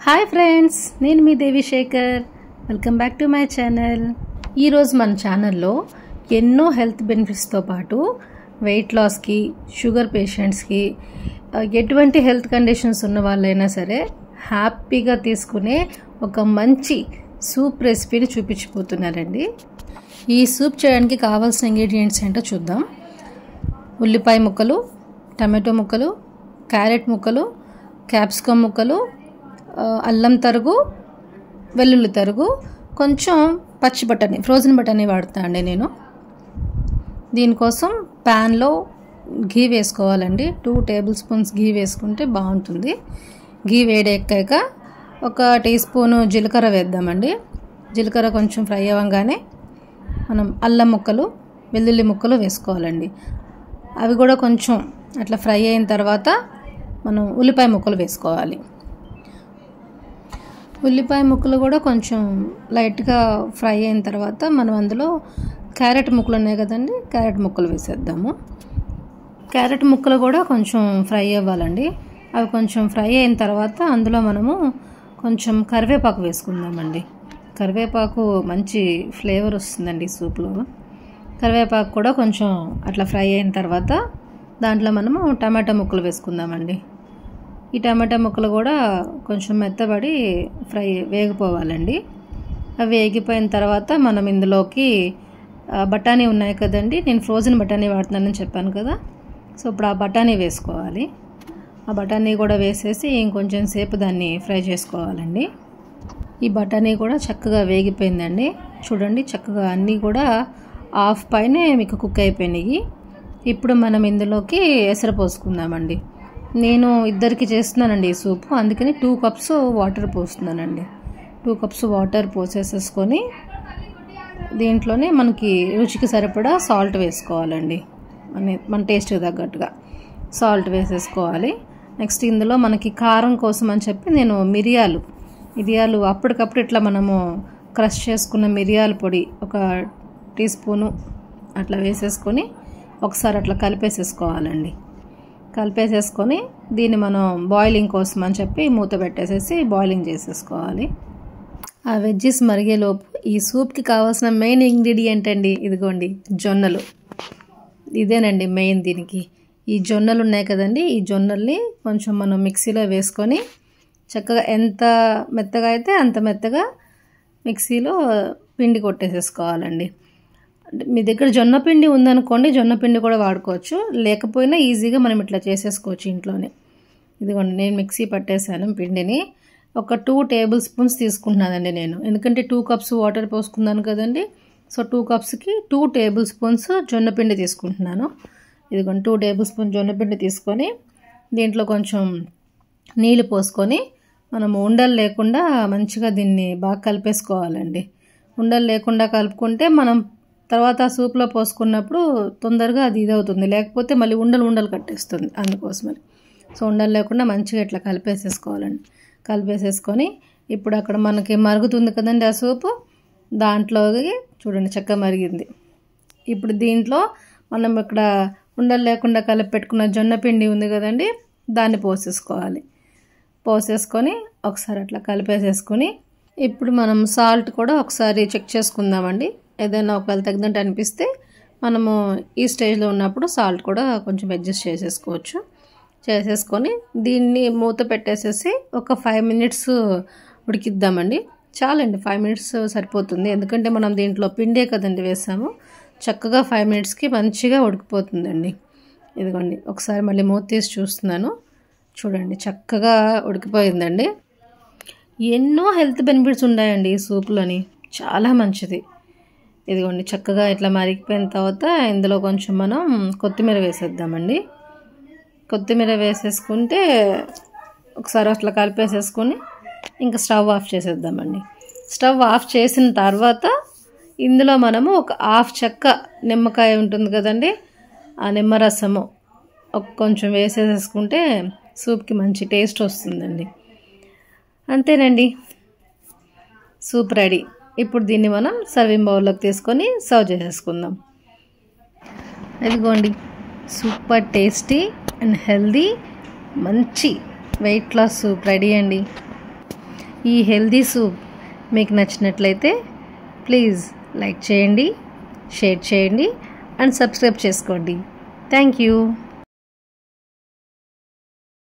Hi friends, నేను మీ Devi Shekhar. Welcome back to my channel. ఈరోజు మన ఛానల్లో ఎన్నో హెల్త్ బెనిఫిట్స్తో పాటు వెయిట్ లాస్కి, షుగర్ పేషెంట్స్కి, ఎటువంటి హెల్త్ కండిషన్స్ ఉన్న వాళ్ళైనా సరే హ్యాపీగా తీసుకునే ఒక మంచి సూప్ రెసిపీని చూపించిపోతున్నారండి. ఈ సూప్ చేయడానికి కావాల్సిన ఇంగ్రీడియంట్స్ ఏంటో చూద్దాం. ఉల్లిపాయ ముక్కలు, టమాటో ముక్కలు, క్యారెట్ ముక్కలు, క్యాప్సికమ్ ముక్కలు, అల్లం తరుగు, వెల్లుల్లి తరుగు, కొంచెం పచ్చి బఠానీ, ఫ్రోజన్ బఠానీ వాడుతాను అండి నేను. దీనికోసం ప్యాన్లో ఘీ వేసుకోవాలండి. 2 టేబుల్ స్పూన్స్ ఘీ వేసుకుంటే బాగుంటుంది. ఘీ వేడెక్కాక 1 టీ స్పూను జీలకర్ర వేద్దామండి. జీలకర్ర కొంచెం ఫ్రై అవ్వగానే మనం అల్లం ముక్కలు, వెల్లుల్లి ముక్కలు వేసుకోవాలండి. అవి కూడా కొంచెం అట్లా ఫ్రై అయిన తర్వాత మనం ఉల్లిపాయ ముక్కలు వేసుకోవాలి. ఉల్లిపాయ ముక్కలు కూడా కొంచెం లైట్గా ఫ్రై అయిన తర్వాత మనం అందులో క్యారెట్ ముక్కలు ఉన్నాయి కదండి, క్యారెట్ ముక్కలు వేసేద్దాము. క్యారెట్ ముక్కలు కూడా కొంచెం ఫ్రై అవ్వాలండి. అవి కొంచెం ఫ్రై అయిన తర్వాత అందులో మనము కొంచెం కరివేపాకు వేసుకుందామండి. కరివేపాకు మంచి ఫ్లేవర్ వస్తుందండి సూప్లో. కరివేపాకు కూడా కొంచెం అట్లా ఫ్రై అయిన తర్వాత దాంట్లో మనము టమాటా ముక్కలు వేసుకుందామండి. ఈ టమాటా ముక్కలు కూడా కొంచెం మెత్తబడి వేగిపోవాలండి. అవి వేగిపోయిన తర్వాత మనం ఇందులోకి బఠానీ ఉన్నాయి కదండి, నేను ఫ్రోజన్ బఠానీ వాడుతున్నానని చెప్పాను కదా. సో ఇప్పుడు ఆ బఠానీ వేసుకోవాలి. ఆ బఠానీ కూడా వేసేసి ఇంకొంచెం సేపు దాన్ని ఫ్రై చేసుకోవాలండి. ఈ బఠానీ కూడా చక్కగా వేగిపోయిందండి. చూడండి, చక్కగా అన్నీ కూడా హాఫ్ పైనే మీకు కుక్ అయిపోయినాయి. ఇప్పుడు మనం ఇందులోకి ఎసరు పోసుకుందామండి. నేను ఇద్దరికి చేస్తున్నానండి ఈ సూపు, అందుకని 2 కప్స్ వాటర్ పోస్తున్నానండి. 2 కప్స్ వాటర్ పోసేసుకొని దీంట్లోనే మనకి రుచికి సరిపడా సాల్ట్ వేసుకోవాలండి. మన టేస్ట్కి తగ్గట్టుగా సాల్ట్ వేసేసుకోవాలి. నెక్స్ట్ ఇందులో మనకి కారం కోసం అని చెప్పి నేను మిరియాలు అప్పటికప్పుడు ఇట్లా మనము క్రష్ చేసుకున్న మిరియాల పొడి 1 టీ స్పూను అట్లా వేసేసుకొని ఒకసారి అట్లా కలిపేసేసుకోవాలండి. కలిపేసేసుకొని దీన్ని మనం బాయిలింగ్ కోసం అని చెప్పి మూత పెట్టేసేసి బాయిలింగ్ చేసేసుకోవాలి. ఆ వెజ్జెస్ మరిగేలోపు ఈ సూప్కి కావాల్సిన మెయిన్ ఇంగ్రీడియంట్ అండి, ఇదిగోండి జొన్నలు. ఇదేనండి మెయిన్ దీనికి. ఈ జొన్నలు ఉన్నాయి కదండి, ఈ జొన్నల్ని కొంచెం మనం మిక్సీలో వేసుకొని చక్కగా ఎంత మెత్తగా అయితే అంత మెత్తగా మిక్సీలో పిండి కొట్టేసేసుకోవాలండి. మీ దగ్గర జొన్న పిండి ఉందనుకోండి, జొన్న పిండి కూడా వాడుకోవచ్చు. లేకపోయినా ఈజీగా మనం ఇట్లా చేసేసుకోవచ్చు ఇంట్లోనే. ఇదిగోండి, నేను మిక్సీ పట్టేశాను పిండిని. 2 టేబుల్ స్పూన్స్ తీసుకుంటున్నానండి నేను, ఎందుకంటే 2 కప్స్ వాటర్ పోసుకున్నాను కదండి. సో 2 కప్స్కి 2 టేబుల్ స్పూన్స్ జొన్న పిండి తీసుకుంటున్నాను. ఇదిగోండి, 2 టేబుల్ స్పూన్ జొన్న పిండి తీసుకొని దీంట్లో కొంచెం నీళ్ళు పోసుకొని మనము ఉండలు లేకుండా మంచిగా దీన్ని బాగా కలిపేసుకోవాలండి. ఉండలు లేకుండా కలుపుకుంటే మనం తర్వాత సూప్లో పోసుకున్నప్పుడు తొందరగా అది ఇదవుతుంది, లేకపోతే మళ్ళీ ఉండలు కట్టేస్తుంది, అందుకోసమని. సో ఉండలు లేకుండా మంచిగా ఇట్లా కలిపేసేసుకోవాలండి. కలిపేసేసుకొని ఇప్పుడు అక్కడ మనకి మరుగుతుంది కదండి ఆ సూపు, దాంట్లోకి చూడండి చక్కగా మరిగింది. ఇప్పుడు దీంట్లో మనం ఇక్కడ ఉండలు లేకుండా కలిపి పెట్టుకున్న జొన్న పిండి ఉంది కదండి, దాన్ని పోసేసుకోవాలి. పోసేసుకొని ఒకసారి అట్లా కలిపేసేసుకొని ఇప్పుడు మనం సాల్ట్ కూడా ఒకసారి చెక్ చేసుకుందామండి. ఏదైనా ఒకవేళ తగినట్టు అనిపిస్తే మనము ఈ స్టేజ్లో ఉన్నప్పుడు సాల్ట్ కూడా కొంచెం అడ్జస్ట్ చేసేసుకోవచ్చు. చేసేసుకొని దీన్ని మూత పెట్టేసేసి ఒక 5 మినిట్స్ ఉడికిద్దామండి. చాలండి, 5 మినిట్స్ సరిపోతుంది. ఎందుకంటే మనం దీంట్లో పిండే కదండి వేసాము. చక్కగా 5 మినిట్స్కి మంచిగా ఉడికిపోతుందండి. ఇదిగోండి, ఒకసారి మళ్ళీ మూత తీసి చూస్తున్నాను. చూడండి, చక్కగా ఉడికిపోయిందండి. ఎన్నో హెల్త్ బెనిఫిట్స్ ఉన్నాయండి ఈ సూప్లోని, చాలా మంచిది. ఇదిగోండి, చక్కగా ఇట్లా మరిగిపోయిన తర్వాత ఇందులో కొంచెం మనం కొత్తిమీర వేసేద్దామండి. కొత్తిమీర వేసేసుకుంటే ఒకసారి అట్లా కలిపేసేసుకొని ఇంకా స్టవ్ ఆఫ్ చేసేద్దామండి. స్టవ్ ఆఫ్ చేసిన తర్వాత ఇందులో మనము ఒక 1/2 చెక్క నిమ్మకాయ ఉంటుంది కదండి, ఆ నిమ్మరసము కొంచెం వేసేసుకుంటే సూప్కి మంచి టేస్ట్ వస్తుందండి. అంతేనండి, సూప్ రెడీ. ఇప్పుడు దీన్ని మనం సర్వింగ్ బౌల్లోకి తీసుకొని సర్వ్ చేసేసుకుందాం. ఇదిగోండి, సూపర్ టేస్టీ అండ్ హెల్దీ మంచి వెయిట్ లాస్ సూప్ రెడీ అండి. ఈ హెల్దీ సూప్ మీకు నచ్చినట్లయితే ప్లీజ్ లైక్ చేయండి, షేర్ చేయండి అండ్ సబ్స్క్రైబ్ చేసుకోండి. Thank you.